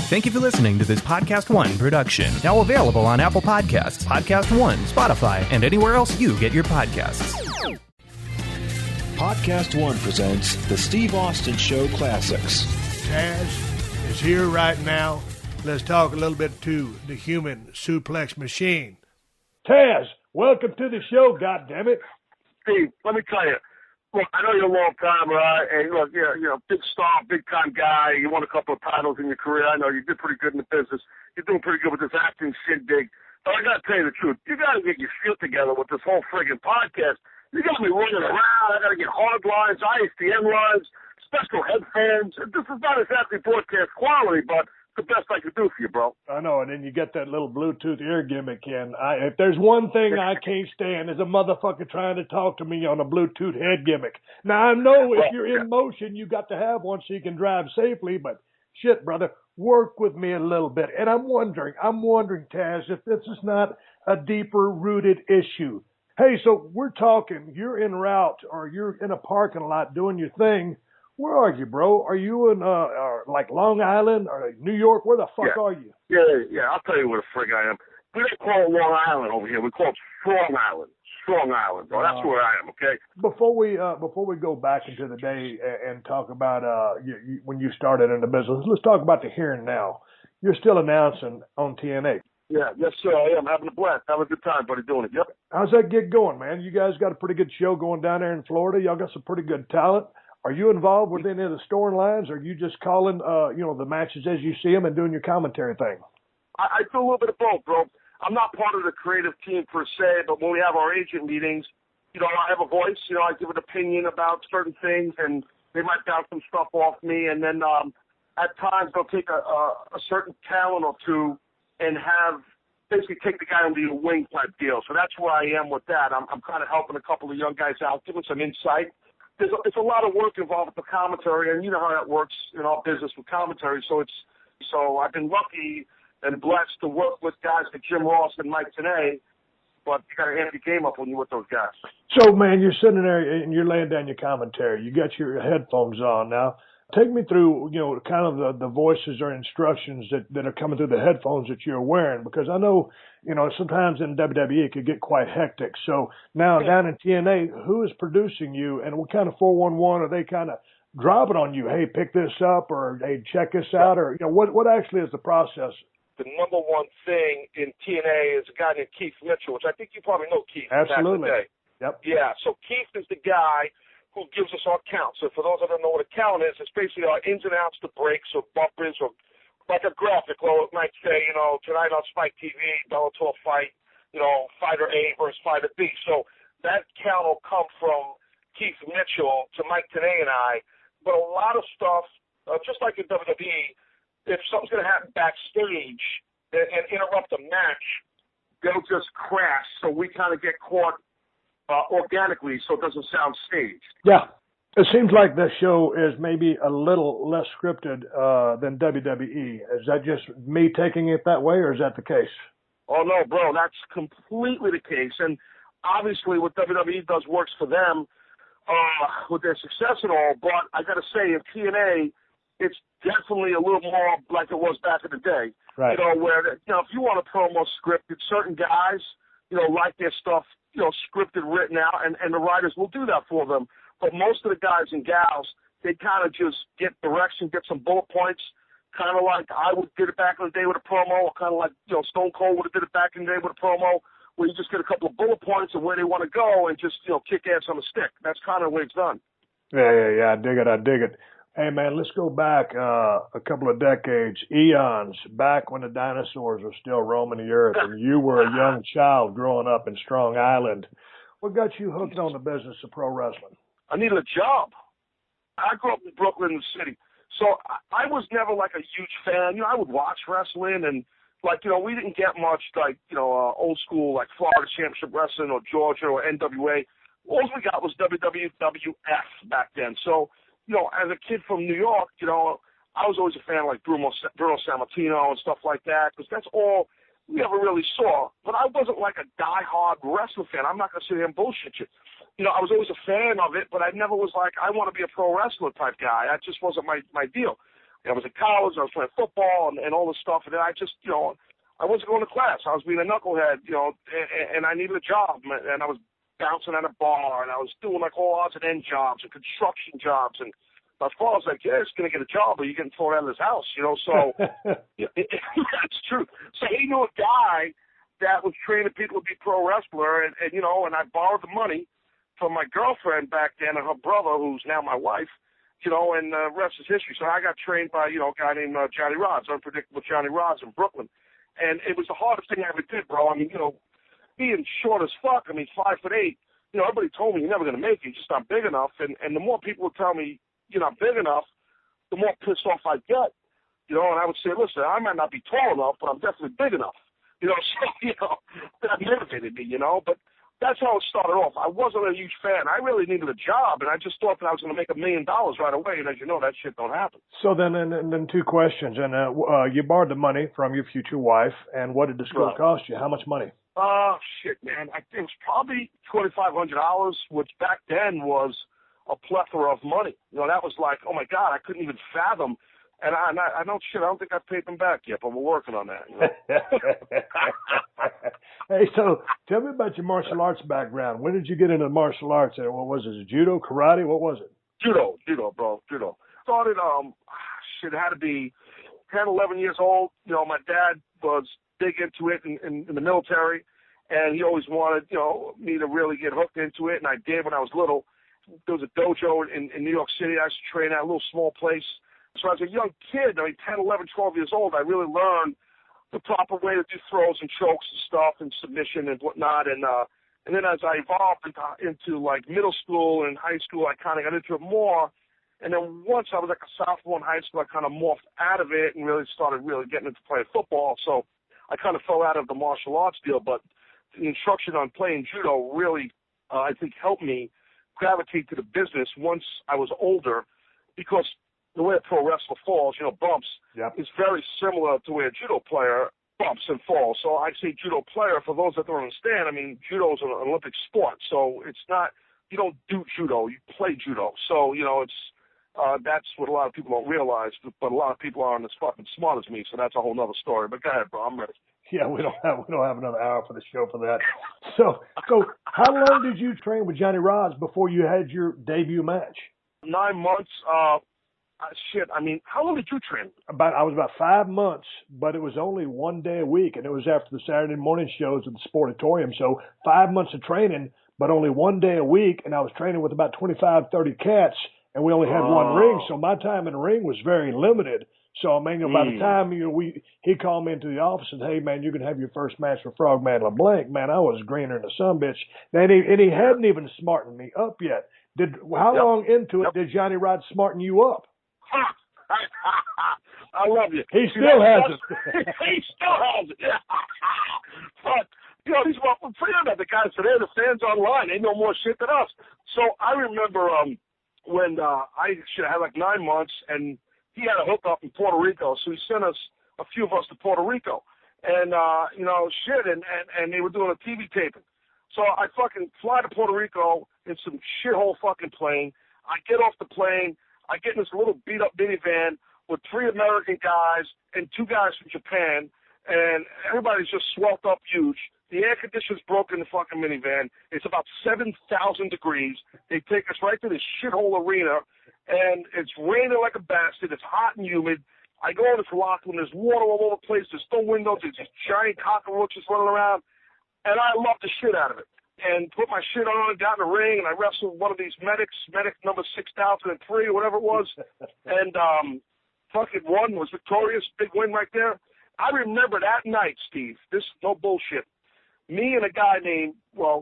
Thank you for listening to this PodcastOne production. Now available on Apple Podcasts, PodcastOne, Spotify, and anywhere else you get your podcasts. PodcastOne presents the Steve Austin Show Classics. Taz is here right now. Let's talk a little bit to the Human Suplex Machine. Taz, welcome to the show, goddammit. Steve, let me tell you. Look, I know you're a long time, right? And look, you're a big star, big time guy. You won a couple of titles in your career. I know you did pretty good in the business. You're doing pretty good with this acting shindig. But I gotta tell you the truth. You gotta get your shit together with this whole friggin' podcast. You got me running around. I gotta get hard lines, ISDN lines, special headphones. This is not exactly broadcast quality, but the best I could do for you, bro. I know, and then you get that little Bluetooth ear gimmick in. If there's one thing I can't stand is a motherfucker trying to talk to me on a Bluetooth head gimmick. Now, I know if you're in motion, you got to have one so you can drive safely, but shit, brother, work with me a little bit. And I'm wondering, Taz, if this is not a deeper-rooted issue. Hey, so we're talking, you're en route or you're in a parking lot doing your thing. Where are you, bro? Are you in, like Long Island or New York? Where the fuck are you? Yeah. I'll tell you where the frig I am. We don't call it Long Island over here. We call it Strong Island. Strong Island, bro. That's where I am, okay? Before we go back into the day and talk about when you started in the business, let's talk about the here and now. You're still announcing on TNA. Yeah, yes, sir. I am having a blast. Having a good time, buddy, doing it. Yep. How's that gig going, man? You guys got a pretty good show going down there in Florida. Y'all got some pretty good talent. Are you involved with any of the storylines, or are you just calling, the matches as you see them and doing your commentary thing? I do a little bit of both, bro. I'm not part of the creative team per se, but when we have our agent meetings, I have a voice. I give an opinion about certain things, and they might bounce some stuff off me. And then at times they'll take a certain talent or two and basically take the guy under your wing type deal. So that's where I am with that. I'm kind of helping a couple of young guys out, giving some insight. It's a lot of work involved with the commentary, and you know how that works in our business with commentary. So I've been lucky and blessed to work with guys like Jim Ross and Mike Tenay, but you got to amp your game up when you're with those guys. So, man, you're sitting there and you're laying down your commentary. You got your headphones on now. Take me through, kind of the voices or instructions that are coming through the headphones that you're wearing, because I know, sometimes in WWE it could get quite hectic. So now down in TNA, who is producing you, and what kind of 411 are they kind of dropping on you? Hey, pick this up, or hey, check this out, or what actually is the process? The number one thing in TNA is a guy named Keith Mitchell, which I think you probably know Keith. Absolutely. Back in the day. Yep. Yeah. So Keith is the guy who gives us our count. So for those that don't know what a count is, it's basically our ins and outs, the breaks or bumpers, or like a graphic. Well, it might say, tonight on Spike TV, Bellator fight, fighter A versus fighter B. So that count will come from Keith Mitchell to Mike Tenay and I. But a lot of stuff, just like in WWE, if something's going to happen backstage and interrupt a match, they'll just crash. So we kind of get caught organically, so it doesn't sound staged. Yeah. It seems like this show is maybe a little less scripted than WWE. Is that just me taking it that way, or is that the case? Oh, no, bro, that's completely the case. And obviously what WWE does works for them with their success and all, but I got to say, in TNA, it's definitely a little more like it was back in the day. Right. Where, if you want a promo scripted, certain guys, like their stuff, scripted, written out, and the writers will do that for them. But most of the guys and gals, they kind of just get direction, get some bullet points, kind of like I did it back in the day with a promo, or kind of like, Stone Cold would have did it back in the day with a promo, where you just get a couple of bullet points of where they want to go and just, kick ass on a stick. That's kind of the way it's done. Yeah, I dig it. Hey, man, let's go back a couple of decades, eons, back when the dinosaurs were still roaming the earth and you were a young child growing up in Strong Island. What got you hooked on the business of pro wrestling? I needed a job. I grew up in Brooklyn, the city. So I was never like a huge fan. I would watch wrestling and, we didn't get much old school like Florida Championship Wrestling or Georgia or NWA. All we got was WWF back then. So, as a kid from New York, I was always a fan of like Bruno Sammartino and stuff like that, because that's all we ever really saw. But I wasn't like a diehard wrestling fan. I'm not going to sit here and bullshit you. I was always a fan of it, but I never was like, I want to be a pro wrestler type guy. That just wasn't my deal. I was in college, I was playing football and all this stuff, and then I just, I wasn't going to class. I was being a knucklehead, and I needed a job, and I was bouncing at a bar, and I was doing like all odds and end jobs and construction jobs, and my father was like, yeah, he's going to get a job, or you're getting thrown out of his house, so that's true. So he knew a guy that was training people to be pro wrestler, and I borrowed the money from my girlfriend back then and her brother, who's now my wife, and the rest is history. So I got trained by, a guy named Johnny Rods, Unpredictable Johnny Rods in Brooklyn. And it was the hardest thing I ever did, bro. I mean, being short as fuck, 5'8", everybody told me you're never going to make it, you're just not big enough. And the more people would tell me you're not big enough, the more pissed off I'd get. And I would say, listen, I might not be tall enough, but I'm definitely big enough. That motivated me, but that's how it started off. I wasn't a huge fan. I really needed a job, and I just thought that I was going to make $1 million right away, and as you know, that shit don't happen. So then two questions. And you borrowed the money from your future wife, and what did the school cost you? How much money? Shit, man. It was probably $2,500, which back then was a plethora of money. That was like, oh, my God, I couldn't even fathom. And I don't think I've paid them back yet, but we're working on that. Hey, so tell me about your martial arts background. When did you get into martial arts? What was it? Judo, karate? What was it? Judo, bro, judo. Started, it had to be 10, 11 years old. My dad was big into it in the military, and he always wanted, me to really get hooked into it, and I did when I was little. There was a dojo in New York City. I used to train at a little small place. So as a young kid, 10, 11, 12 years old, I really learned the proper way to do throws and chokes and stuff and submission and whatnot. And then as I evolved into like middle school and high school, I kind of got into it more. And then once I was like a sophomore in high school, I kind of morphed out of it and really started getting into playing football. So I kind of fell out of the martial arts deal. But the instruction on playing judo really, I think, helped me gravitate to the business once I was older, because the way a pro wrestler falls, bumps, is very similar to where a judo player bumps and falls. So I say judo player, for those that don't understand, judo is an Olympic sport. So it's not, you don't do judo, you play judo. So, it's that's what a lot of people don't realize, but a lot of people aren't as fucking smart as me, so that's a whole nother story. But go ahead, bro, I'm ready. Yeah, we don't have another hour for the show for that. So how long did you train with Johnny Rods before you had your debut match? 9 months. How long did you train? I was about 5 months, but it was only 1 day a week, and it was after the Saturday morning shows at the Sportatorium. So 5 months of training, but only 1 day a week, and I was training with about 25, 30 cats, and we only had one ring, so my time in the ring was very limited. So, by the time he called me into the office and said, hey, man, you can have your first match with Frogman LeBlanc, man, I was greener than a sumbitch. And he hadn't even smartened me up yet. How long into it did Johnny Rod smarten you up? I love you. He still has it. He still has it. But, these the guys today, the fans online, they know more shit than us. So I remember when I should have had like 9 months, and he had a hookup in Puerto Rico, so he sent a few of us to Puerto Rico. And, and they were doing a TV taping. So I fucking fly to Puerto Rico in some shithole fucking plane. I get off the plane. I get in this little beat-up minivan with 3 American guys and 2 guys from Japan, and everybody's just swelled up huge. The air conditioner's broken in the fucking minivan. It's about 7,000 degrees. They take us right to this shithole arena, and it's raining like a bastard. It's hot and humid. I go in this locker room. There's water all over the place. There's no windows. There's just giant cockroaches running around, and I loved the shit out of it. And put my shit on and got in the ring, and I wrestled one of these medic number 6003 or whatever it was, and fucking won, was victorious, big win right there. I remember that night, Steve, this is no bullshit, me and a guy named,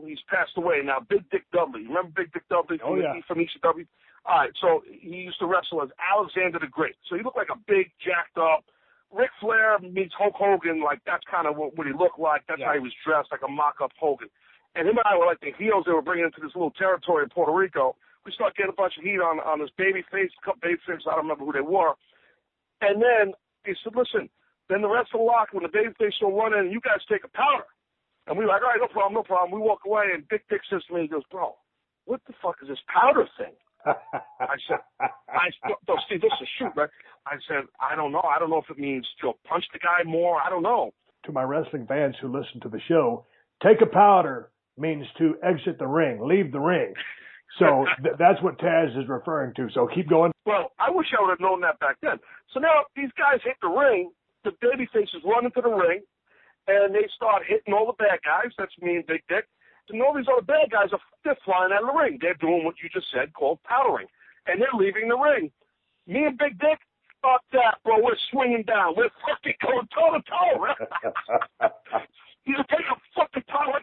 he's passed away now, Big Dick Dudley. Remember Big Dick Dudley from ECW? All right, so he used to wrestle as Alexander the Great. So he looked like a big, jacked up, Ric Flair meets Hulk Hogan, like that's kind of what he looked like. That's how he was dressed, like a mock-up Hogan. And him and I were like the heels they were bringing into this little territory in Puerto Rico. We started getting a bunch of heat on this babyface, a couple babyfaces, I don't remember who they were. And then he said, listen, then the rest of the locker, when the babyface will run in, you guys take a powder. And we were like, all right, no problem. We walk away, and Big Dick says to me, he goes, bro, what the fuck is this powder thing? Steve, this is shoot, right? I said, I don't know. I don't know if it means to punch the guy more. I don't know. To my wrestling fans who listen to the show, take a powder means to exit the ring, leave the ring. So that's what Taz is referring to. So keep going. Well, I wish I would have known that back then. So now these guys hit the ring. The babyfaces run into the ring, and they start hitting all the bad guys. That's me and Big Dick. And all these other bad guys, they're flying out of the ring. They're doing what you just said, called powdering. And they're leaving the ring. Me and Big Dick, fuck that, bro. We're swinging down. We're fucking going toe-to-toe. You take a fucking towel,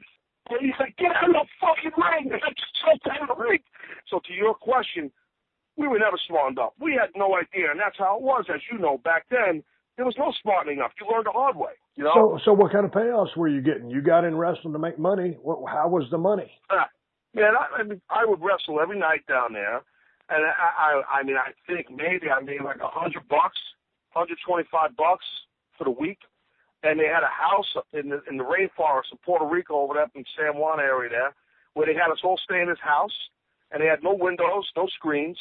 and you say, get out of the fucking ring. And I just jumped out of the ring. So to your question, we were never smartened up. We had no idea, and that's how it was. As you know, back then, there was no smartening up. You learned the hard way. You know? So what kind of payoffs were you getting? You got in wrestling to make money. How was the money? Man, I would wrestle every night down there, and I think maybe I made like $100, $125 for the week. And they had a house in the rainforest of Puerto Rico over there in San Juan area there, where they had us all stay in this house, and they had no windows, no screens,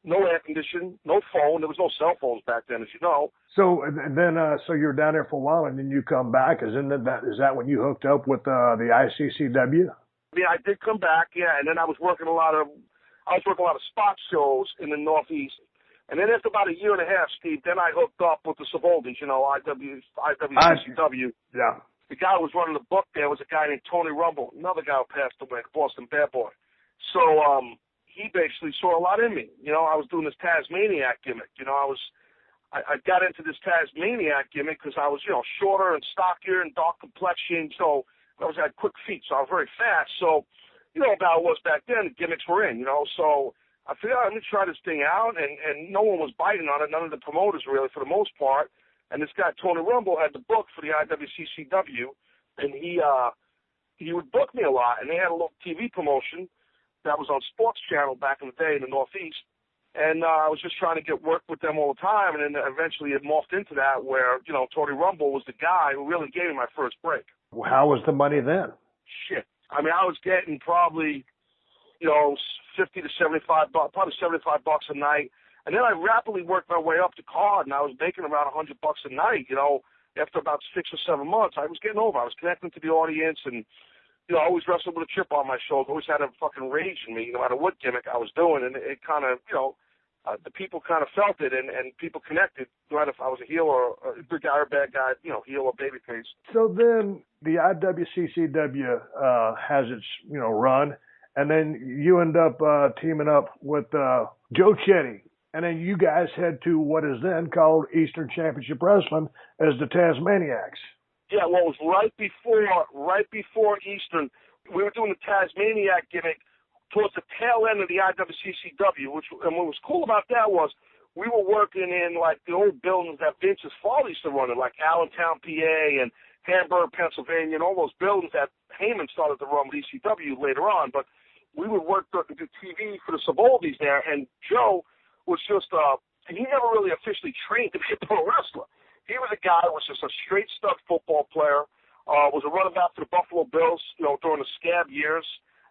no air conditioning, no phone. There was no cell phones back then, as you know. So so you're down there for a while, and then you come back. Is that when you hooked up with the ICCW? Yeah, I did come back, yeah, and then I was working a lot of spot shows in the Northeast. And then after about a year and a half, Steve, then I hooked up with the Savoldis, you know, IWCCW. Yeah. The guy who was running the book there was a guy named Tony Rumble, another guy who passed away, the Boston Bad Boy. So he basically saw a lot in me. You know, I was doing this Tasmaniac gimmick. You know, I got into this Tasmaniac gimmick because I was, you know, shorter and stockier and dark complexion. So I had quick feet, so I was very fast. So, you know, about it was back then, the gimmicks were in, you know. So I figured I'm going to try this thing out, and no one was biting on it, none of the promoters really, for the most part. And this guy, Tony Rumble, had the book for the IWCCW, and he would book me a lot. And they had a little TV promotion that was on Sports Channel back in the day in the Northeast. And I was just trying to get work with them all the time, and then eventually it morphed into that where, you know, Tony Rumble was the guy who really gave me my first break. How was the money then? Shit. I mean, I was getting probably, you know, $50 to $75, probably $75 a night. And then I rapidly worked my way up to card, and I was making around $100 a night. You know, after about 6 or 7 months, I was getting over. I was connecting to the audience, and, you know, I always wrestled with a chip on my shoulder. Always had a fucking rage in me, no matter what gimmick I was doing. And it kind of, you know, the people kind of felt it, and people connected, no matter if I was a heel or a good guy or a bad guy, you know, heel or babyface. So then the IWCCW has its, you know, run. And then you end up teaming up with Joe Chetty. And then you guys head to what is then called Eastern Championship Wrestling as the Tasmaniacs. Yeah, well, it was right before Eastern. We were doing the Tasmaniac gimmick towards the tail end of the IWCCW, and what was cool about that was we were working in, like, the old buildings that Vince's father used to run in, like Allentown, PA, and Hamburg, Pennsylvania, and all those buildings that Heyman started to run with ECW later on. But we would work the TV for the Savoldis there, and Joe was just, he never really officially trained to be a pro wrestler. He was a guy who was just a straight stud football player, was a running back for the Buffalo Bills, you know, during the scab years,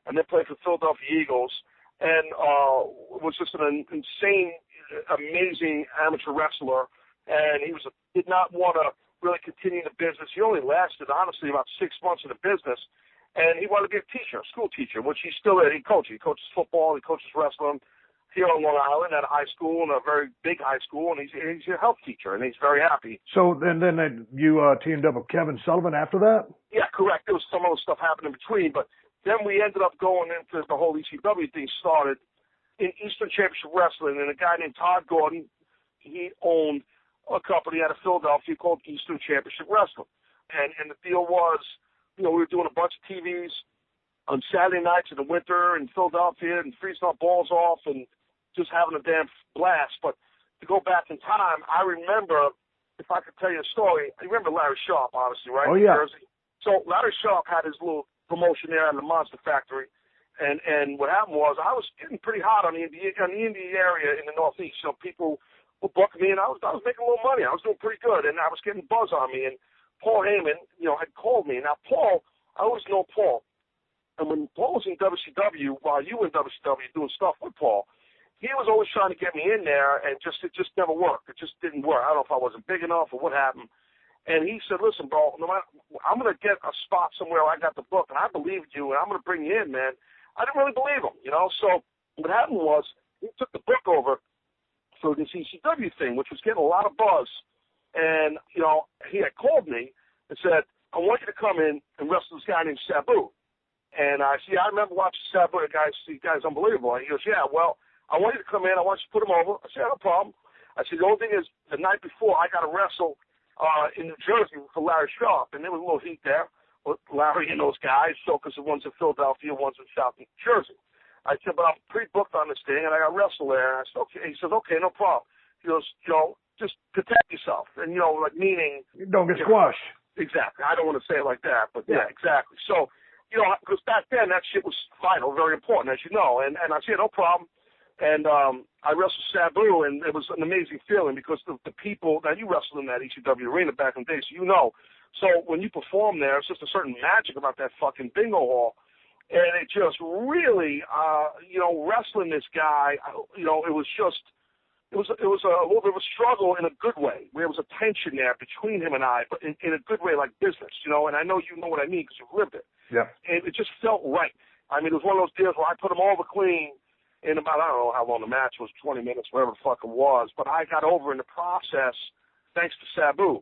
and then played for the Philadelphia Eagles, and was just an insane, amazing amateur wrestler, and he did not want to really continue the business. He only lasted, honestly, about 6 months in the business. And he wanted to be a teacher, a school teacher, which he still is. He coaches football, he coaches wrestling here on Long Island at a high school, and a very big high school, and he's a health teacher, and he's very happy. So then you teamed up with Kevin Sullivan after that? Yeah, correct. There was some other stuff happening in between, but then we ended up going into the whole ECW thing started in Eastern Championship Wrestling, and a guy named Todd Gordon, he owned a company out of Philadelphia called Eastern Championship Wrestling. And the deal was, you know, we were doing a bunch of TVs on Saturday nights in the winter in Philadelphia and freezing our balls off and just having a damn blast. But to go back in time, I remember, if I could tell you a story, you remember Larry Sharp, obviously, right? Oh, yeah. New Jersey. So Larry Sharp had his little promotion there at the Monster Factory. And what happened was I was getting pretty hot on the indie area in the Northeast. So people would book me, and I was making a little money. I was doing pretty good, and I was getting buzz on me. And Paul Heyman, you know, had called me. Now, Paul, I always know Paul. And when Paul was in WCW, while you were in WCW doing stuff with Paul, he was always trying to get me in there, and it just never worked. It just didn't work. I don't know if I wasn't big enough or what happened. And he said, listen, bro, no matter, I'm going to get a spot somewhere where I got the book, and I believed you, and I'm going to bring you in, man. I didn't really believe him, you know. So what happened was he took the book over for this ECW thing, which was getting a lot of buzz. And, you know, he had called me and said, I want you to come in and wrestle this guy named Sabu. And I said, I remember watching Sabu. The guy's unbelievable. And he goes, yeah, well, I want you to come in. I want you to put him over. I said, no problem. I said, the only thing is the night before I got to wrestle in New Jersey for Larry Sharp, and there was a little heat there with Larry and those guys, so because the one's in Philadelphia, one's in South New Jersey. I said, but I'm pre-booked on this thing, and I got to wrestle there. And I said, okay. He says, okay, no problem. He goes, you know, just protect yourself, and, you know, like meaning. You don't get squashed. Exactly. I don't want to say it like that, but yeah, exactly. So, you know, because back then that shit was vital, very important, as you know, and I said, no problem. And I wrestled Sabu, and it was an amazing feeling because the people that you wrestled in that ECW arena back in the day, so you know. So when you perform there, it's just a certain magic about that fucking bingo hall. And it just really, you know, wrestling this guy, you know, it was a little bit of a struggle in a good way, where there was a tension there between him and I, but in a good way, like business, you know. And I know you know what I mean because you've lived it. Yeah. And it just felt right. I mean, it was one of those deals where I put him over clean. In about, I don't know how long the match was, 20 minutes, whatever the fuck it was. But I got over in the process thanks to Sabu.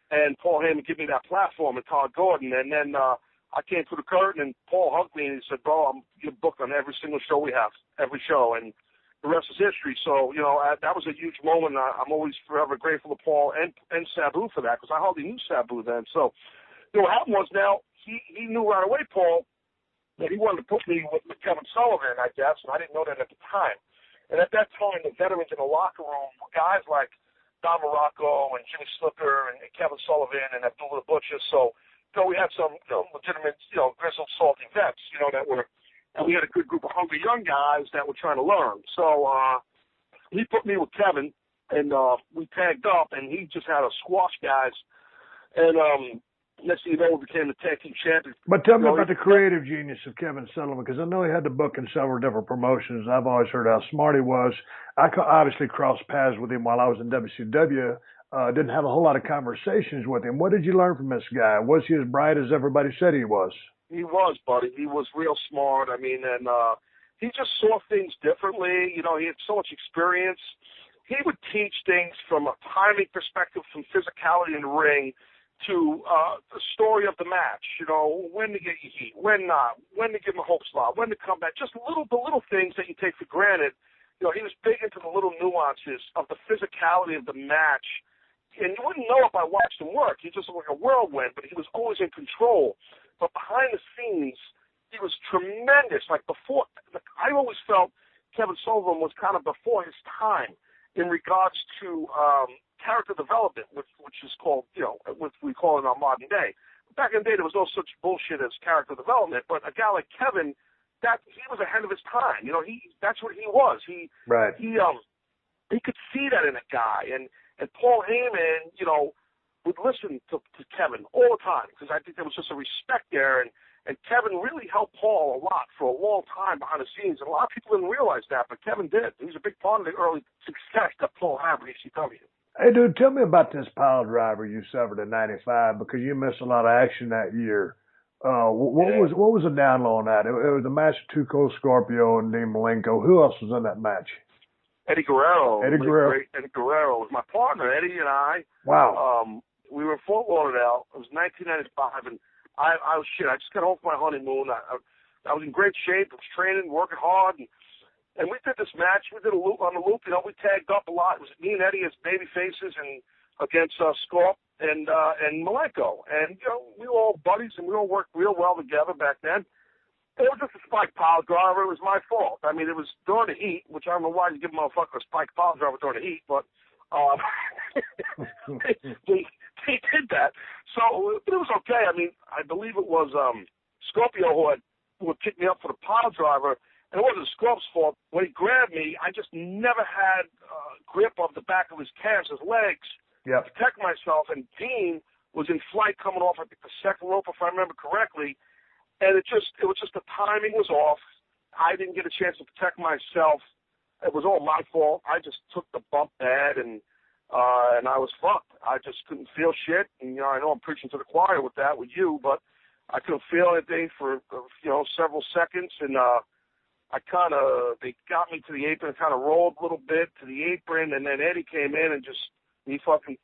And Paul Heyman gave me that platform and Todd Gordon. And then I came through the curtain, and Paul hugged me and he said, bro, you're booked on every single show we have, every show. And the rest is history. So, you know, that was a huge moment. I'm always forever grateful to Paul and Sabu for that because I hardly knew Sabu then. So, you know, what happened was now he knew right away, Paul, that he wanted to put me with Kevin Sullivan, I guess, and I didn't know that at the time. And at that time, the veterans in the locker room were guys like Don Morocco and Jimmy Slipper and Kevin Sullivan and Abdullah the Butcher. So, you know, we had some, you know, legitimate, you know, grizzled, salty vets, you know, and we had a good group of hungry young guys that were trying to learn. So he put me with Kevin, and we tagged up, and he just had to squash guys. And next thing you know, we became the tag team champions. But tell me about the creative genius of Kevin Sullivan, because I know he had to book in several different promotions. I've always heard how smart he was. I obviously crossed paths with him while I was in WCW. Didn't have a whole lot of conversations with him. What did you learn from this guy? Was he as bright as everybody said he was? He was, buddy. He was real smart. I mean, and he just saw things differently. You know, he had so much experience. He would teach things from a timing perspective, from physicality in the ring, to the story of the match, you know, when to get your heat, when not, when to give him a hope slot, when to come back, just the little things that you take for granted. You know, he was big into the little nuances of the physicality of the match. And you wouldn't know if I watched him work. He just looked like a whirlwind, but he was always in control. But behind the scenes, he was tremendous. Like before, I always felt Kevin Sullivan was kind of before his time in regards to character development, which is called, you know, what we call in our modern day. Back in the day, there was no such bullshit as character development, but a guy like Kevin, that he was ahead of his time. You know, that's what he was. He could see that in a guy, and Paul Heyman, you know, would listen to Kevin all the time because I think there was just a respect there, and Kevin really helped Paul a lot for a long time behind the scenes, and a lot of people didn't realize that, but Kevin did. He was a big part of the early success that Paul had with ECW. Hey, dude, tell me about this pile driver you suffered in '95 because you missed a lot of action that year. What was the down low on that? It was a match of Too Cold Scorpio and Dean Malenko. Who else was in that match? Eddie Guerrero. Eddie Guerrero was my partner. Eddie and I. Wow. We were in Fort Lauderdale. It was 1995, and I was shit. I just got home from my honeymoon. I was in great shape. I was training, working hard, and we did this match. We did a loop on the loop. You know, we tagged up a lot. It was me and Eddie as baby faces and against Scorp and Malenko. And, you know, we were all buddies and we all worked real well together back then. It was just a spike pile driver. It was my fault. I mean, it was during the heat, which I don't know why you give a motherfucker a spike pile driver during the heat, but he did that. So it was okay. I mean, I believe it was Scorpio who had kicked me up for the pile driver. And it wasn't Scorp's fault. When he grabbed me, I just never had grip of the back of his calves, his legs, to protect myself. And Dean was in flight coming off, I think, the second rope, if I remember correctly. And it was just the timing was off. I didn't get a chance to protect myself. it was all my fault. I just took the bump bad, and I was fucked. I just couldn't feel shit. And, I know I'm preaching to the choir with that, with you, but I couldn't feel anything for, several seconds. And they got me to the apron and kind of rolled a little bit to the apron. And then Eddie came in and he fucking,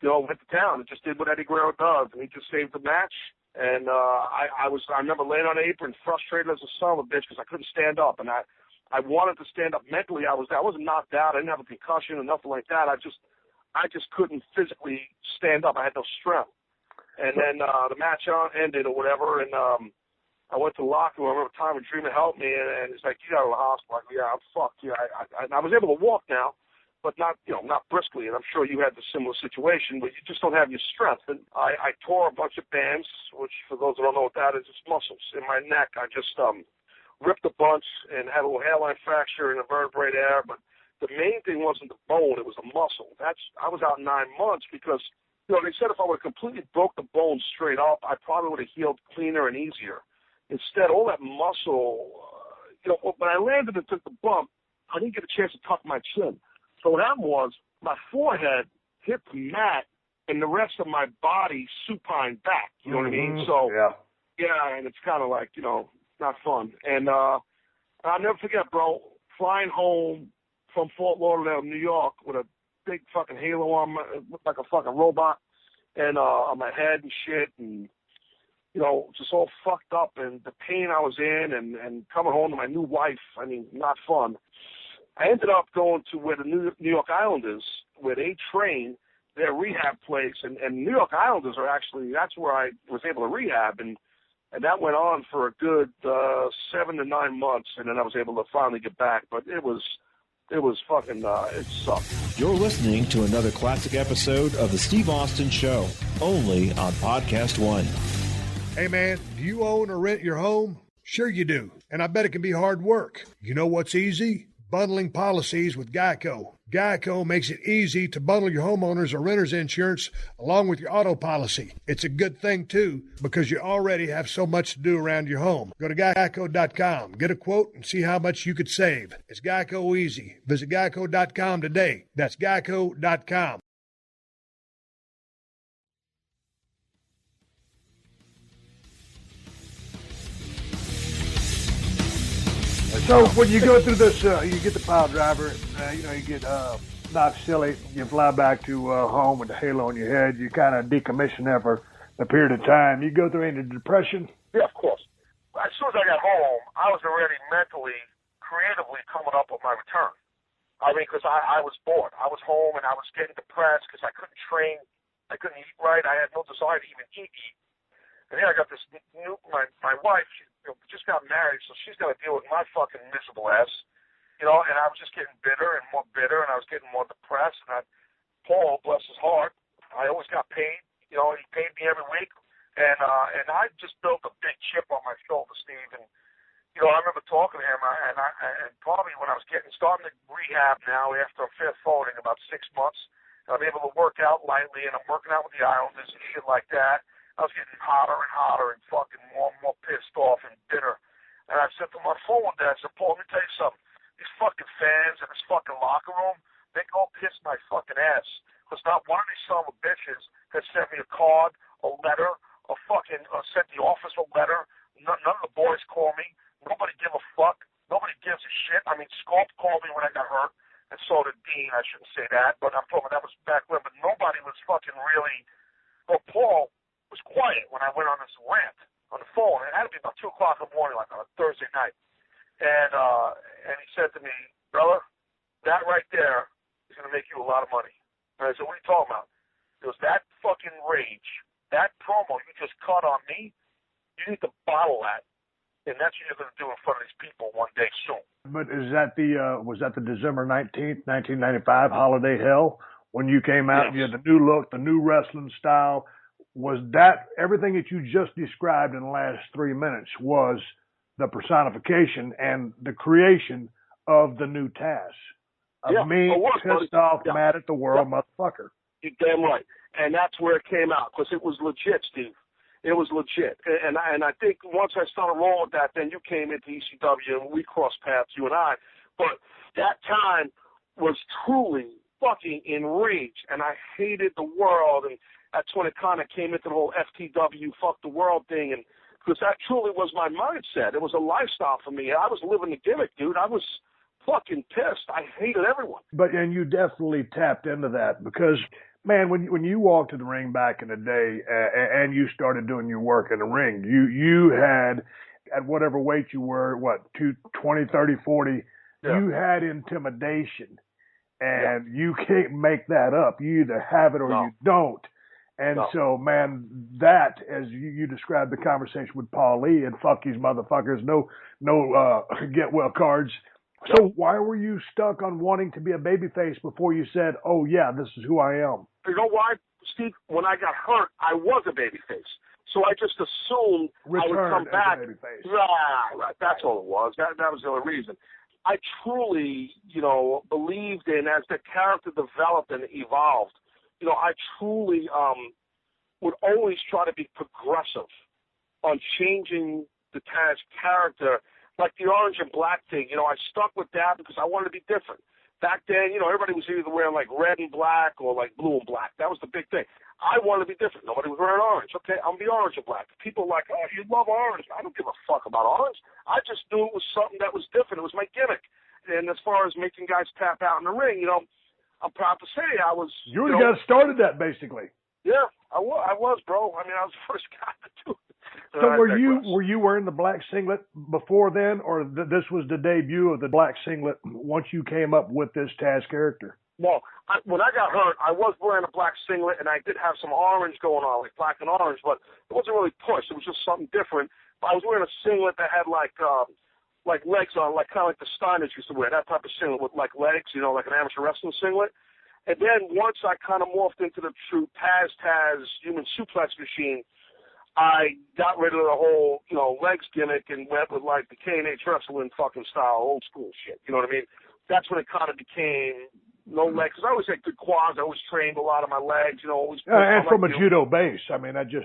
went to town and just did what Eddie Guerrero does. And he just saved the match. And I remember laying on the apron frustrated as a son of a bitch because I couldn't stand up. And I wanted to stand up mentally. I wasn't knocked out. I didn't have a concussion or nothing like that. I just couldn't physically stand up. I had no strength. And then the match ended or whatever, and I went to the locker room. I remember Tommy Dreamer helped me, and he's like, "You got to the hospital." Like, yeah, I'm fucked. Yeah, I was able to walk now, but not briskly. And I'm sure you had the similar situation, but you just don't have your strength. And I tore a bunch of bands, which for those that don't know what that is, it's muscles in my neck. I just ripped a bunch and had a little hairline fracture and a vertebrae there, but the main thing wasn't the bone, it was the muscle. I was out 9 months because, they said if I would have completely broke the bone straight up, I probably would have healed cleaner and easier. Instead, all that muscle, when I landed and took the bump, I didn't get a chance to tuck my chin. So what happened was my forehead hit the mat and the rest of my body supine back. You know what I mean? So, yeah, and it's kind of like, not fun. And I'll never forget, bro, flying home from Fort Lauderdale, New York, with a big fucking halo on it looked like a fucking robot, and on my head and shit, and, just all fucked up, and the pain I was in, and coming home to my new wife, not fun. I ended up going to where the New York Islanders, where they train, their rehab place, and New York Islanders that's where I was able to rehab, and that went on for a good 7 to 9 months, and then I was able to finally get back. But it was fucking, it sucked. You're listening to another classic episode of The Steve Austin Show, only on PodcastOne. Hey man, do you own or rent your home? Sure you do, and I bet it can be hard work. You know what's easy? Bundling policies with Geico. Geico makes it easy to bundle your homeowners or renters insurance along with your auto policy. It's a good thing, too, because you already have so much to do around your home. Go to Geico.com, get a quote, and see how much you could save. It's Geico easy. Visit Geico.com today. That's Geico.com. So when you go through this, you get the pile driver, you get knocked silly, you fly back to home with the halo on your head, you kind of decommission there for a period of time. You go through any depression? Yeah, of course. As soon as I got home, I was already mentally, creatively coming up with my return. Because I was bored. I was home and I was getting depressed because I couldn't train. I couldn't eat right. I had no desire to even eat. And here I got this my wife, she just got married, so she's got to deal with my fucking miserable ass, and I was just getting bitter and more bitter, and I was getting more depressed, and Paul, bless his heart, I always got paid, he paid me every week, and I just built a big chip on my shoulder, Steve, and, I remember talking to him, and probably when I was starting to rehab now after a fair forwarding about 6 months, I'm able to work out lightly, and I'm working out with the Islanders and shit like that. I was getting hotter and hotter and fucking more and more pissed off and bitter. And I said to my phone one day, I said, Paul, let me tell you something. These fucking fans in this fucking locker room, they can all kiss my fucking ass. Because not one of these son of a bitches has sent me a card, a letter, sent the office a letter. None of the boys call me. Nobody give a fuck. Nobody gives a shit. Sculpt called me when I got hurt. And so did Dean. I shouldn't say that. But I'm talking, that was back then. But nobody was fucking really, well, Paul was quiet when I went on this rant on the phone. It had to be about 2 o'clock in the morning, like on a Thursday night. And he said to me, brother, that right there is going to make you a lot of money. And I said, what are you talking about? It was that fucking rage, that promo you just cut on me, you need to bottle that. And that's what you're going to do in front of these people one day soon. But is that was that the December 19th, 1995 Holiday Hell when you came out? Yes. And you had the new look, the new wrestling style? Was that everything that you just described in the last 3 minutes was the personification and the creation of the new Taz? Pissed off, mad at the world, motherfucker. You're damn right. And that's where it came out, because it was legit, Steve. It was legit. And I think once I started rolling with that, then you came into ECW and we crossed paths, you and I. But that time was truly fucking enraged, and I hated the world, and that's when it kind of came into the whole FTW, fuck the world thing, and because that truly was my mindset. It was a lifestyle for me. I was living the gimmick, dude. I was fucking pissed. I hated everyone. And you definitely tapped into that because, man, when you walked to the ring back in the day and you started doing your work in the ring, you had, at whatever weight you were, 20, 30, 40, you had intimidation. And you can't make that up. You either have it or you don't. And so, man, that, as you described the conversation with Paul Lee and fuck these motherfuckers, no get well cards. So why were you stuck on wanting to be a babyface before you said, oh, yeah, this is who I am? You know why, Steve? When I got hurt, I was a babyface. So I just assumed I would come back. Right, that's all it was. That was the only reason. I truly, believed in, as the character developed and evolved, I truly would always try to be progressive on changing the Taz character, like the orange and black thing. I stuck with that because I wanted to be different. Back then, everybody was either wearing like red and black or like blue and black. That was the big thing. I wanted to be different. Nobody was wearing orange. Okay, I'm the orange and black. People were like, oh, you love orange. I don't give a fuck about orange. I just knew it was something that was different. It was my gimmick. And as far as making guys tap out in the ring, I'm proud to say I was. You really got started that, basically. Yeah, I was, bro. I mean, I was the first guy to do it. So were you wearing the black singlet before then, or this was the debut of the black singlet once you came up with this Taz character? Well, when I got hurt, I was wearing a black singlet, and I did have some orange going on, like black and orange, but it wasn't really pushed. It was just something different. I was wearing a singlet that had like legs on, like kind of like the Steiners used to wear, that type of singlet with like legs, like an amateur wrestling singlet. And then once I kind of morphed into the true Taz Human Suplex Machine, I got rid of the whole, legs gimmick and went with like the K&H wrestling fucking style, old school shit. You know what I mean? That's when it kind of became no legs. Because I always had good quads. I always trained a lot of my legs, always. And from a judo base. I mean, you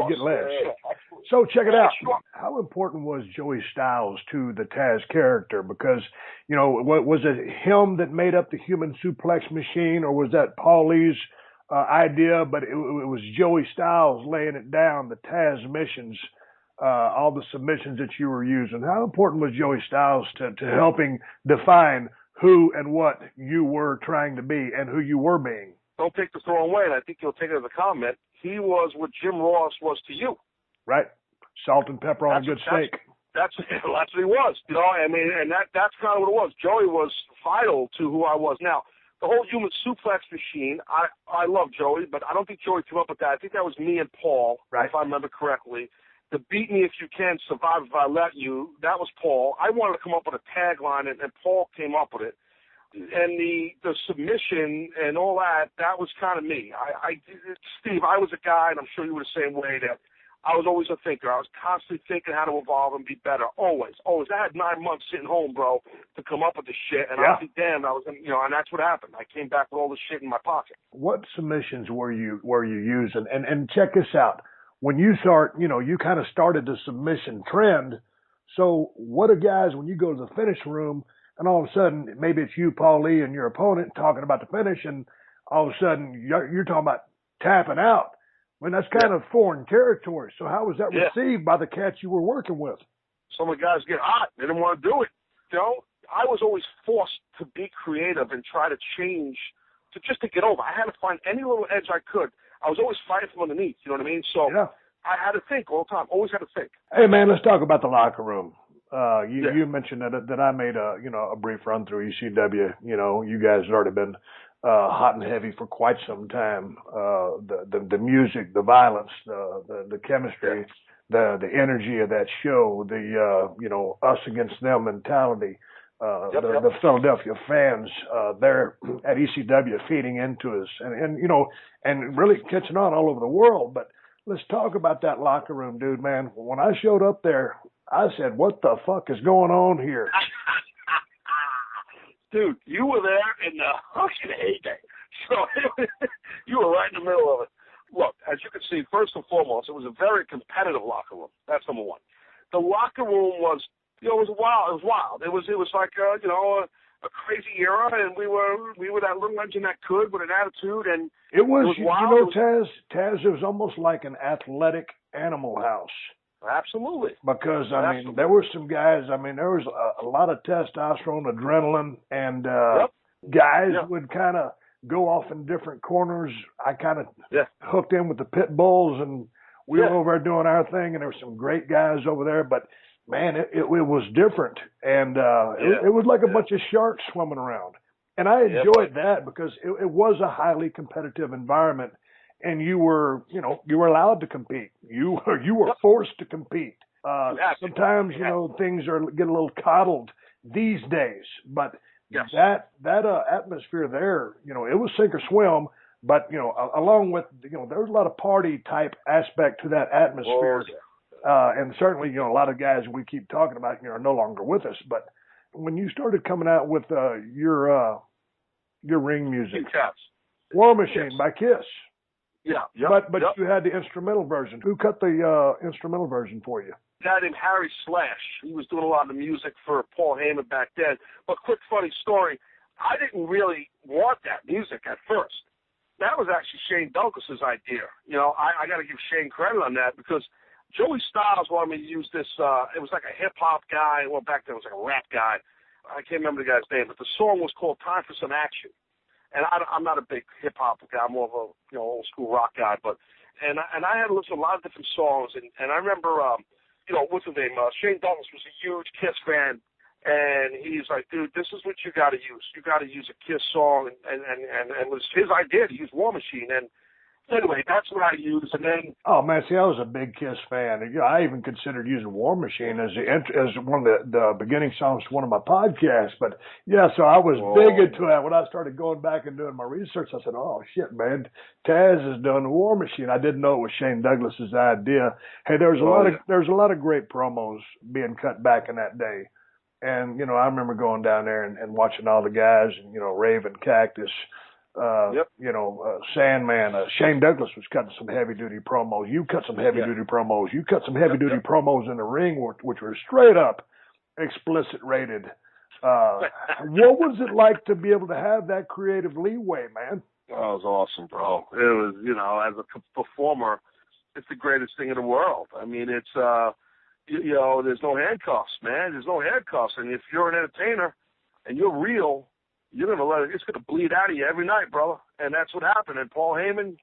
get legs. Yeah, so check it out. Sure. How important was Joey Styles to the Taz character? Because, was it him that made up the Human Suplex Machine, or was that Paul Lee's idea? But it was Joey Styles laying it down, the Taz missions, all the submissions that you were using. How important was Joey Styles to helping define who and what you were trying to be and who you were being? Don't take this the wrong way, and I think you'll take it as a comment. He was what Jim Ross was to you. Right. Salt and pepper on a good steak. That's what he was. I mean, and that's kind of what it was. Joey was vital to who I was. Now, the whole Human Suplex Machine, I love Joey, but I don't think Joey came up with that. I think that was me and Paul, right, if I remember correctly. The Beat Me If You Can, Survive If I Let You, that was Paul. I wanted to come up with a tagline, and Paul came up with it. And the submission and all that was kind of me. Steve, I was a guy, and I'm sure you were the same way, that I was always a thinker. I was constantly thinking how to evolve and be better. Always. I had 9 months sitting home, bro, to come up with the shit, and I'll be damned. I was, and that's what happened. I came back with all the shit in my pocket. What submissions were you using? And check this out. When you start, you kind of started the submission trend. So what are guys, when you go to the finish room, and all of a sudden, maybe it's you, Paul Lee, and your opponent talking about the finish, and all of a sudden you're talking about tapping out. I mean, that's kind of foreign territory. So how was that received by the cats you were working with? Some of the guys get hot. They didn't want to do it. I was always forced to be creative and try to change just to get over. I had to find any little edge I could. I was always fighting from underneath, you know what I mean? So I had to think all the time, always had to think. Hey, man, let's talk about the locker room. You mentioned that I made a brief run through ECW. You guys had already been hot and heavy for quite some time. The music, the violence, the chemistry, the energy of that show, the us against them mentality. The Philadelphia fans there at ECW feeding into us, and really catching on all over the world. But let's talk about that locker room, dude, man. When I showed up there, I said, what the fuck is going on here? Dude, you were there in the fucking heyday. So you were right in the middle of it. Look, as you can see, first and foremost, it was a very competitive locker room. That's number one. The locker room was It was wild. It was like a crazy era, and we were that little engine that could with an attitude, and it was wild. Taz, it was almost like an athletic Animal House. Absolutely. Because, I mean, there were some guys, there was a lot of testosterone, adrenaline, and guys would kind of go off in different corners. I kind of hooked in with the pit bulls, and we were over there doing our thing, and there were some great guys over there, but man, it was different, and it was like a bunch of sharks swimming around. And I enjoyed that because it was a highly competitive environment, and you were allowed to compete. You were forced to compete. Sometimes, things get a little coddled these days, but that atmosphere there, it was sink or swim. But, along with, there was a lot of party type aspect to that atmosphere. And certainly, a lot of guys we keep talking about, are no longer with us. But when you started coming out with your ring music, War Machine by Kiss. Yeah. But you had the instrumental version. Who cut the instrumental version for you? A guy named Harry Slash. He was doing a lot of the music for Paul Heyman back then. But quick funny story, I didn't really want that music at first. That was actually Shane Douglas's idea. I got to give Shane credit on that because Joey Styles wanted me to use this. It was like a hip-hop guy. Well, back then it was like a rap guy. I can't remember the guy's name, but the song was called Time for Some Action. And I'm not a big hip-hop guy. I'm more of a old-school rock guy. And I had to listen to a lot of different songs. And I remember, what's his name? Shane Douglas was a huge Kiss fan. And he's like, dude, this is what you got to use. You got to use a Kiss song. And it was his idea to use War Machine. And anyway, that's what I used. And then, oh man, see, I was a big Kiss fan. I even considered using War Machine as one of the beginning songs to one of my podcasts. But yeah, so I was big into that. When I started going back and doing my research, I said, oh shit, man, Taz has done War Machine. I didn't know it was Shane Douglas's idea. Hey, there's a lot of great promos being cut back in that day. And, I remember going down there and watching all the guys, and, Raven, Cactus, Sandman. Shane Douglas was cutting some heavy-duty promos. You cut some heavy-duty promos. You cut some heavy-duty promos in the ring, which were straight up explicit rated. What was it like to be able to have that creative leeway, man? Oh, it was awesome, bro. It was, as a performer, it's the greatest thing in the world. I mean, it's, there's no handcuffs, man. There's no handcuffs. And if you're an entertainer and you're real, you're going to it's going to bleed out of you every night, brother. And that's what happened. And Paul Heyman,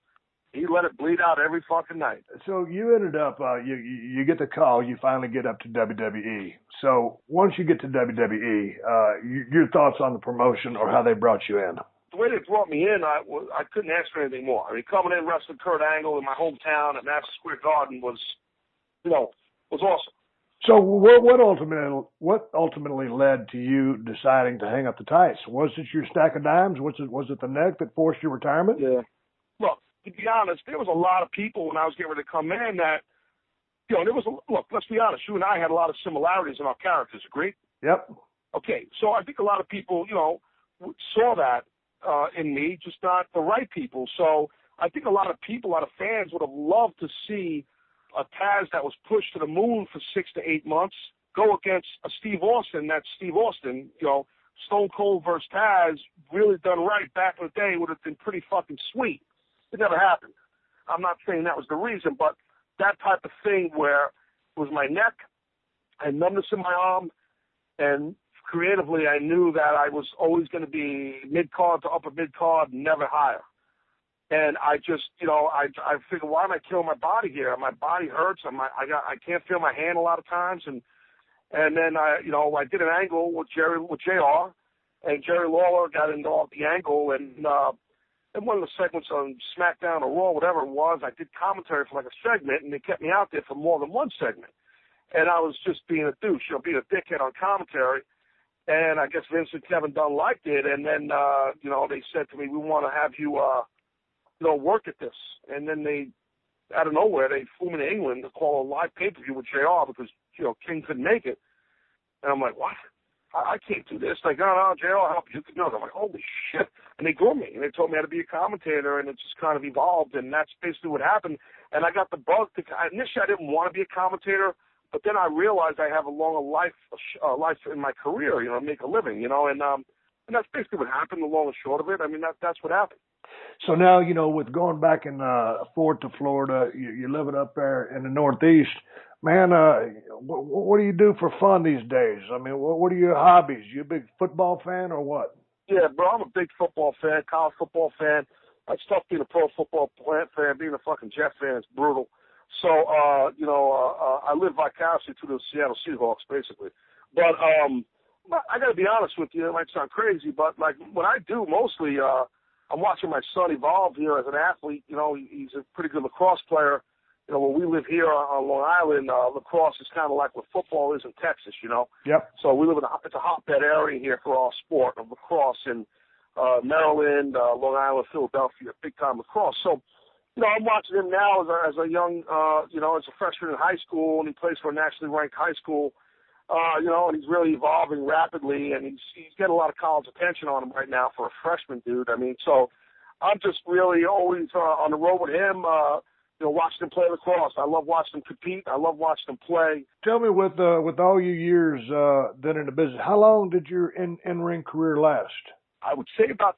he let it bleed out every fucking night. So you ended up, you get the call, you finally get up to WWE. So once you get to WWE, your thoughts on the promotion or how they brought you in? The way they brought me in, I couldn't ask for anything more. I mean, coming in wrestling Kurt Angle in my hometown at Madison Square Garden was awesome. So what ultimately led to you deciding to hang up the tights? Was it your stack of dimes? Was it the neck that forced your retirement? Yeah. Look, to be honest, there was a lot of people when I was getting ready to come in that, let's be honest, you and I had a lot of similarities in our characters, agreed? Yep. Okay, so I think a lot of people, saw that in me, just not the right people. So I think a lot of fans would have loved to see a Taz that was pushed to the moon for 6 to 8 months go against a Steve Austin. That's Steve Austin, Stone Cold versus Taz, really done right back in the day would have been pretty fucking sweet. It never happened. I'm not saying that was the reason, but that type of thing where it was my neck and numbness in my arm, and creatively I knew that I was always going to be mid-card to upper mid-card, never higher. And I just, I figured, why am I killing my body here? My body hurts. I can't feel my hand a lot of times. And then I did an angle with JR, and Jerry Lawler got involved the angle. And one of the segments on SmackDown or Raw, whatever it was, I did commentary for like a segment, and they kept me out there for more than one segment. And I was just being a douche, being a dickhead on commentary. And I guess Vince and Kevin Dunn liked it. And then, they said to me, we want to have you, work at this. And then they, out of nowhere, they flew me to England to call a live pay-per-view with JR because, King couldn't make it. And I'm like, what? I can't do this. Like, no, JR, I'll help you. No, I'm like, holy shit. And they grew me, and they told me how to be a commentator, and it just kind of evolved, and that's basically what happened. And I got the bug. Initially, I didn't want to be a commentator, But then I realized I have a longer life in my career, make a living, and that's basically what happened, the long and short of it. I mean, that's what happened. So now, with going back and forth to Florida, you're living up there in the Northeast. Man, what do you do for fun these days? I mean, what are your hobbies? You a big football fan or what? Yeah, bro, I'm a big football fan, college football fan. It's tough being a pro football fan. Being a fucking Jet fan is brutal. So, I live vicariously through the Seattle Seahawks, basically. But I got to be honest with you. It might sound crazy, but, like, what I do mostly, I'm watching my son evolve here as an athlete. He's a pretty good lacrosse player. When we live here on Long Island, lacrosse is kind of like what football is in Texas, Yep. So we live it's a hotbed area here for our sport of lacrosse in Maryland, Long Island, Philadelphia, big-time lacrosse. So, I'm watching him now as a young, as a freshman in high school, and he plays for a nationally ranked high school, and he's really evolving rapidly, and he's getting a lot of college attention on him right now for a freshman, dude. I mean, so I'm just really always on the road with him, watching him play lacrosse. I love watching him compete. I love watching him play. Tell me, with all your years then in the business, how long did your in-ring career last? I would say about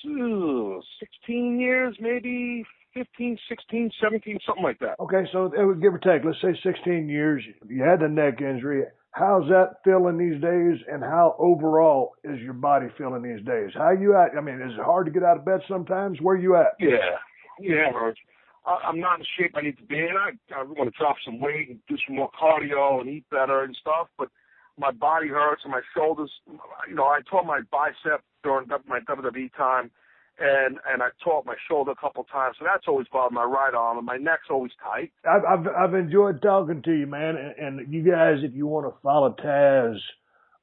16 years, maybe 15, 16, 17, something like that. Okay, so it would give or take, let's say 16 years. You had the neck injury. How's that feeling these days, and how overall is your body feeling these days? How you at? I mean, is it hard to get out of bed sometimes? Where you at? Yeah, Merge. I'm not in the shape I need to be in. I want to drop some weight and do some more cardio and eat better and stuff, but my body hurts and my shoulders. I tore my bicep during my WWE time, and I tore my shoulder a couple of times, so that's always bothered my right arm, and my neck's always tight. I've enjoyed talking to you, man, and you guys, if you want to follow Taz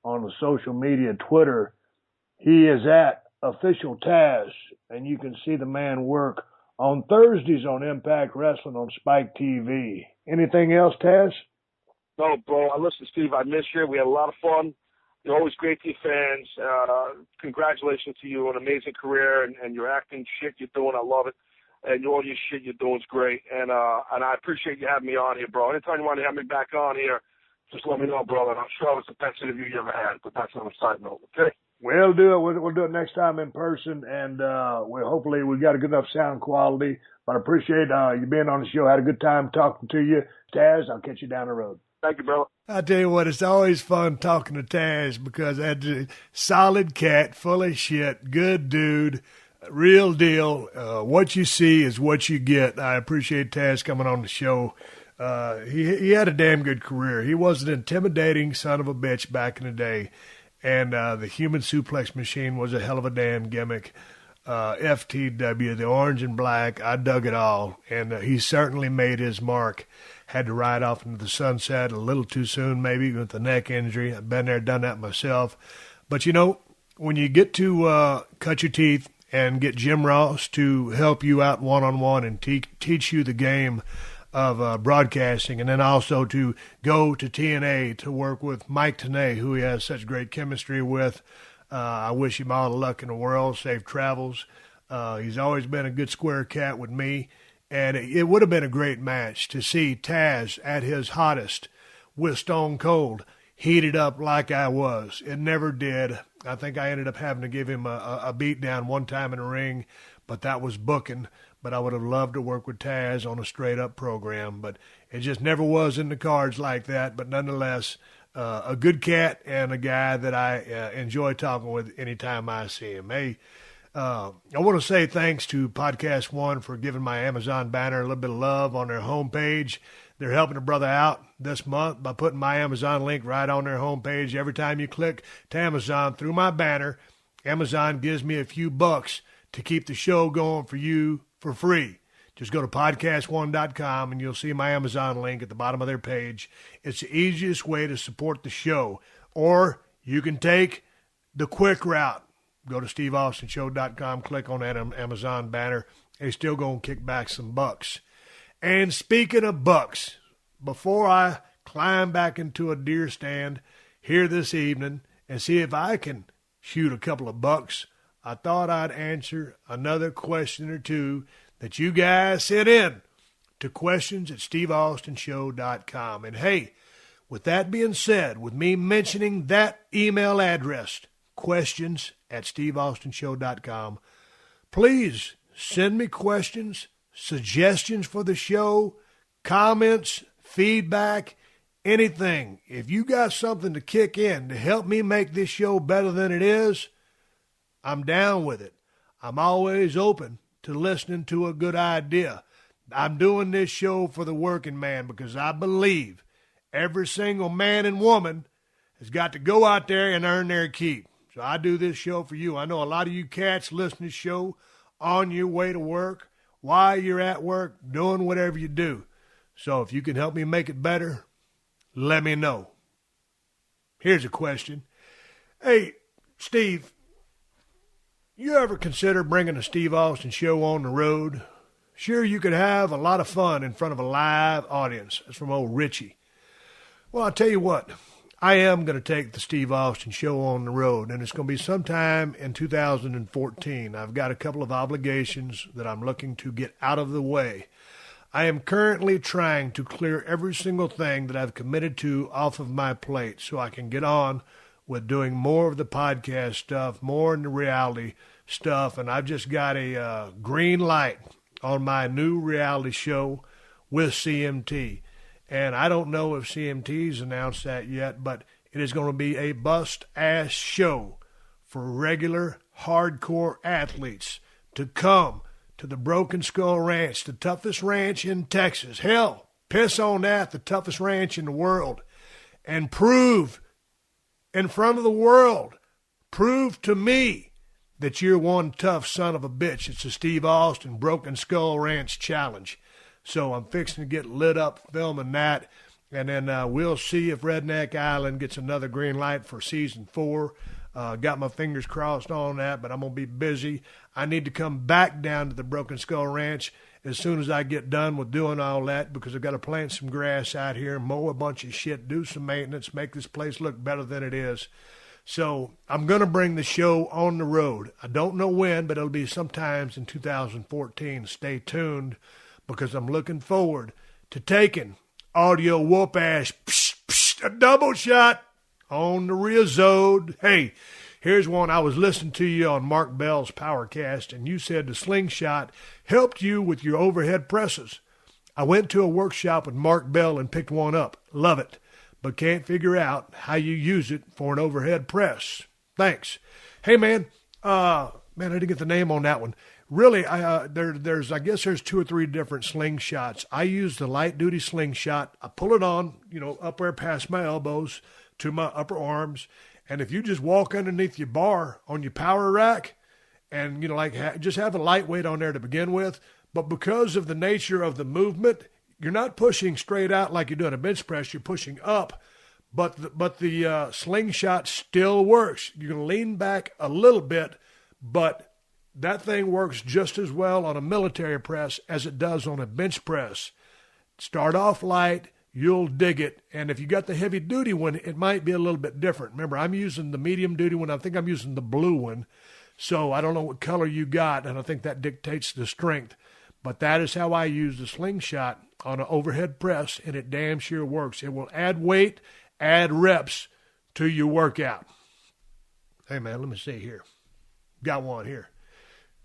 on the social media, Twitter, he is at Official Taz, and you can see the man work on Thursdays on Impact Wrestling on Spike TV. Anything else, Taz? No, bro. Listen, Steve, I miss you. We had a lot of fun. You're always great to your fans. Congratulations to you on an amazing career and your acting shit you're doing. I love it. And all your shit you're doing is great. And I appreciate you having me on here, bro. Anytime you want to have me back on here, just let me know, brother. And I'm sure it's the best interview you ever had. But that's on a side note, okay? We'll do it. We'll do it next time in person, and hopefully we got a good enough sound quality. But I appreciate you being on the show. Had a good time talking to you. Taz, I'll catch you down the road. Thank you, brother. I tell you what, it's always fun talking to Taz because that's a solid cat, full of shit, good dude, real deal. What you see is what you get. I appreciate Taz coming on the show. He had a damn good career. He was an intimidating son of a bitch back in the day. And the Human Suplex Machine was a hell of a damn gimmick. FTW, the orange and black, I dug it all. And he certainly made his mark. Had to ride off into the sunset a little too soon, maybe, with the neck injury. I've been there, done that myself. But, when you get to cut your teeth and get Jim Ross to help you out one-on-one and teach you the game of broadcasting, and then also to go to TNA to work with Mike Tenay, who he has such great chemistry with. I wish him all the luck in the world, safe travels. He's always been a good square cat with me, and it would have been a great match to see Taz at his hottest with Stone Cold, heated up like I was. It never did. I think I ended up having to give him a beat down one time in the ring, but that was booking. But I would have loved to work with Taz on a straight-up program. But it just never was in the cards like that. But nonetheless, a good cat and a guy that I enjoy talking with anytime I see him. Hey, I want to say thanks to PodcastOne for giving my Amazon banner a little bit of love on their homepage. They're helping a brother out this month by putting my Amazon link right on their homepage. Every time you click to Amazon through my banner, Amazon gives me a few bucks to keep the show going for you for free. Just go to PodcastOne.com and you'll see my Amazon link at the bottom of their page. It's the easiest way to support the show. Or you can take the quick route. Go to SteveAustinShow.com, click on that Amazon banner. They're still going to kick back some bucks. And speaking of bucks, before I climb back into a deer stand here this evening and see if I can shoot a couple of bucks, I thought I'd answer another question or two that you guys sent in to questions@steveaustonshow.com. And hey, with that being said, with me mentioning that email address, questions@steveaustonshow.com, please send me questions, suggestions for the show, comments, feedback, anything. If you got something to kick in to help me make this show better than it is, I'm down with it. I'm always open to listening to a good idea. I'm doing this show for the working man because I believe every single man and woman has got to go out there and earn their keep. So I do this show for you. I know a lot of you cats listen to the show on your way to work, while you're at work, doing whatever you do. So if you can help me make it better, let me know. Here's a question. Hey, Steve, you ever consider bringing the Steve Austin Show on the road? Sure, you could have a lot of fun in front of a live audience. That's from old Richie. Well, I'll tell you what. I am going to take the Steve Austin Show on the road, and it's going to be sometime in 2014. I've got a couple of obligations that I'm looking to get out of the way. I am currently trying to clear every single thing that I've committed to off of my plate so I can get on with doing more of the podcast stuff, more in the reality stuff, and I've just got a green light on my new reality show with CMT. And I don't know if CMT's announced that yet, but it is going to be a bust-ass show for regular, hardcore athletes to come to the Broken Skull Ranch, the toughest ranch in Texas. Hell, piss on that, the toughest ranch in the world. And prove in front of the world, prove to me that you're one tough son of a bitch. It's the Steve Austin Broken Skull Ranch Challenge. So I'm fixing to get lit up filming that, and then we'll see if Redneck Island gets another green light for season 4. Got my fingers crossed on that, but I'm going to be busy. I need to come back down to the Broken Skull Ranch as soon as I get done with doing all that because I've got to plant some grass out here, mow a bunch of shit, do some maintenance, make this place look better than it is. So I'm going to bring the show on the road. I don't know when, but it'll be sometimes in 2014. Stay tuned, because I'm looking forward to taking Audio Whoop-Ass a double shot on the Riazode. Hey, here's one. I was listening to you on Mark Bell's Powercast, and you said the slingshot helped you with your overhead presses. I went to a workshop with Mark Bell and picked one up. Love it, but can't figure out how you use it for an overhead press. Thanks. Hey, man, I didn't get the name on that one. Really, there's 2 or 3 different slingshots. I use the light-duty slingshot. I pull it on, up there past my elbows to my upper arms. And if you just walk underneath your bar on your power rack and, just have a lightweight on there to begin with, but because of the nature of the movement, you're not pushing straight out like you do in a bench press. You're pushing up. But the slingshot still works. You're going to lean back a little bit, but that thing works just as well on a military press as it does on a bench press. Start off light, you'll dig it. And if you got the heavy-duty one, it might be a little bit different. Remember, I'm using the medium-duty one. I think I'm using the blue one. So I don't know what color you got, and I think that dictates the strength. But that is how I use the slingshot on an overhead press, and it damn sure works. It will add weight, add reps to your workout. Hey, man, let me see here. Got one here.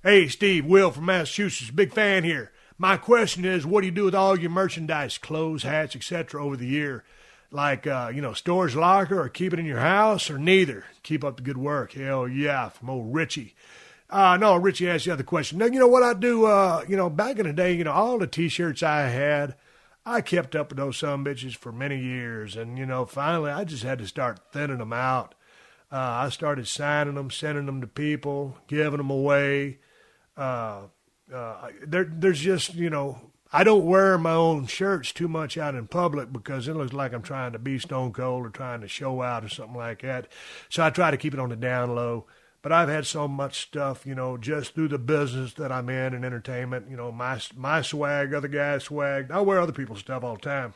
Hey, Steve, Will from Massachusetts, big fan here. My question is, what do you do with all your merchandise, clothes, hats, etc. over the year? Like, storage locker or keep it in your house or neither? Keep up the good work. Hell yeah, from old Richie. No, Richie asked the other question. Now, you know what I do, back in the day, all the T-shirts I had, I kept up with those sumbitches for many years. And, finally I just had to start thinning them out. I started signing them, sending them to people, giving them away. There's just, I don't wear my own shirts too much out in public because it looks like I'm trying to be stone cold or trying to show out or something like that. So I try to keep it on the down low. But I've had so much stuff, just through the business that I'm in entertainment, my swag, other guys' swag. I wear other people's stuff all the time.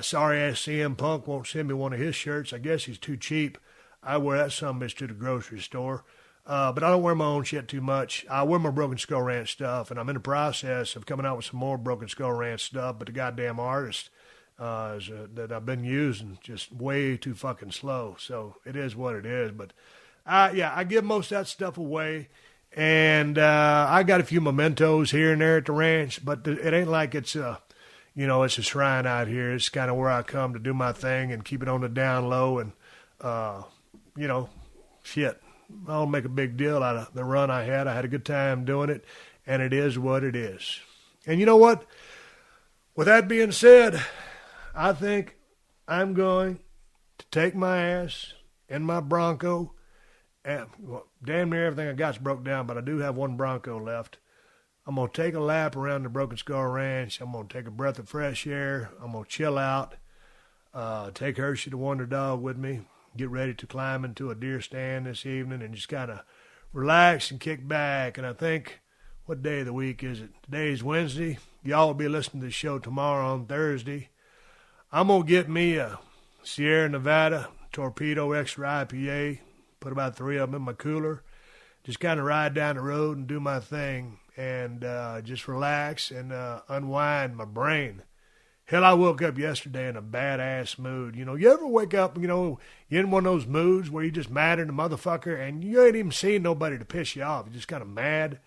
Sorry ass CM Punk won't send me one of his shirts. I guess he's too cheap. I wear that sumbitch to the grocery store. But I don't wear my own shit too much. I wear my Broken Skull Ranch stuff, and I'm in the process of coming out with some more Broken Skull Ranch stuff, but the goddamn artist that I've been using just way too fucking slow. So it is what it is. But, I give most of that stuff away. And I got a few mementos here and there at the ranch, but it ain't like it's it's a shrine out here. It's kind of where I come to do my thing and keep it on the down low. And, shit, I don't make a big deal out of the run I had. I had a good time doing it, and it is what it is. And you know what? With that being said, I think I'm going to take my ass in my Bronco. And, damn near everything I got's broke down, but I do have one Bronco left. I'm going to take a lap around the Broken Skull Ranch. I'm going to take a breath of fresh air. I'm going to chill out, take Hershey the Wonder Dog with me, get ready to climb into a deer stand this evening and just kind of relax and kick back. And I think, what day of the week is it? Today's Wednesday. Y'all will be listening to the show tomorrow on Thursday. I'm going to get me a Sierra Nevada Torpedo Extra IPA, put about 3 of them in my cooler, just kind of ride down the road and do my thing and just relax and unwind my brain. Hell, I woke up yesterday in a badass mood. You ever wake up, you're in one of those moods where you're just mad at a motherfucker and you ain't even seen nobody to piss you off. You're just kind of mad.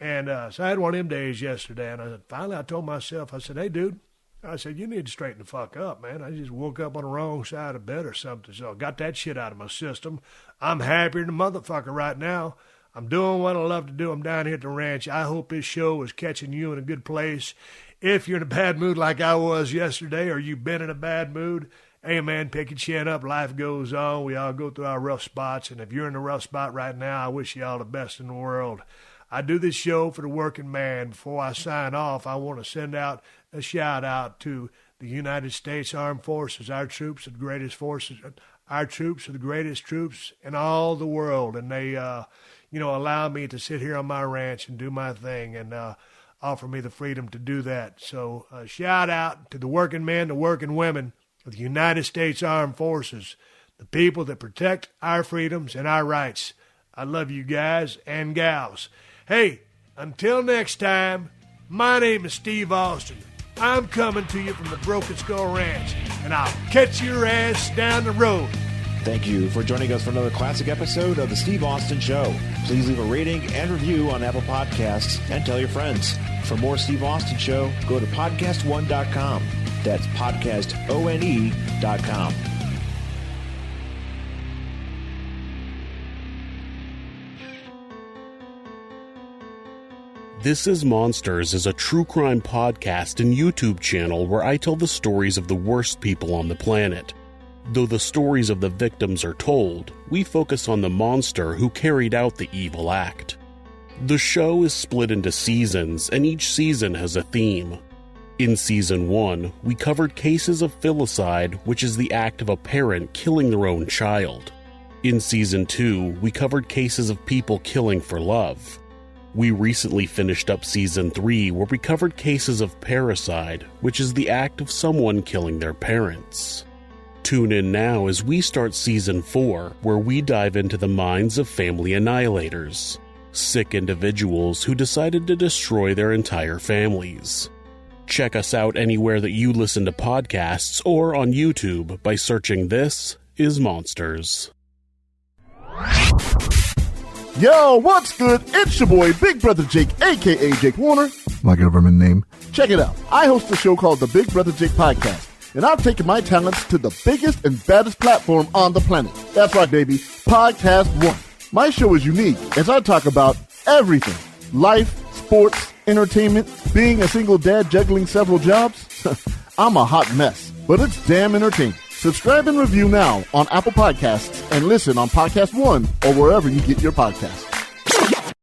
And so I had one of them days yesterday, and finally I told myself, I said, hey, dude, I said, you need to straighten the fuck up, man. I just woke up on the wrong side of bed or something, so I got that shit out of my system. I'm happier than a motherfucker right now. I'm doing what I love to do. I'm down here at the ranch. I hope this show is catching you in a good place. If you're in a bad mood like I was yesterday, or you've been in a bad mood, hey, man, pick your chin up. Life goes on. We all go through our rough spots, and if you're in a rough spot right now, I wish you all the best in the world. I do this show for the working man. Before I sign off, I want to send out a shout-out to the United States Armed Forces. Our troops are the greatest forces. Our troops are the greatest troops in all the world, and they, allow me to sit here on my ranch and do my thing and offer me the freedom to do that. So shout-out to the working men, the working women of the United States Armed Forces, the people that protect our freedoms and our rights. I love you guys and gals. Hey, until next time, my name is Steve Austin. I'm coming to you from the Broken Skull Ranch, and I'll catch your ass down the road. Thank you for joining us for another classic episode of The Steve Austin Show. Please leave a rating and review on Apple Podcasts and tell your friends. For more Steve Austin Show, go to PodcastOne.com. That's PodcastOne.com. This Is Monsters is a true crime podcast and YouTube channel where I tell the stories of the worst people on the planet. Though the stories of the victims are told, we focus on the monster who carried out the evil act. The show is split into seasons, and each season has a theme. In Season 1, we covered cases of filicide, which is the act of a parent killing their own child. In Season 2, we covered cases of people killing for love. We recently finished up Season 3, where we covered cases of parricide, which is the act of someone killing their parents. Tune in now as we start Season 4, where we dive into the minds of family annihilators, sick individuals who decided to destroy their entire families. Check us out anywhere that you listen to podcasts or on YouTube by searching This Is Monsters. Yo, what's good? It's your boy, Big Brother Jake, a.k.a. Jake Warner, my government name. Check it out. I host a show called the Big Brother Jake Podcast, and I've taken my talents to the biggest and baddest platform on the planet. That's right, baby, PodcastOne. My show is unique as I talk about everything. Life, sports, entertainment, being a single dad juggling several jobs. I'm a hot mess, but it's damn entertaining. Subscribe and review now on Apple Podcasts and listen on PodcastOne or wherever you get your podcasts.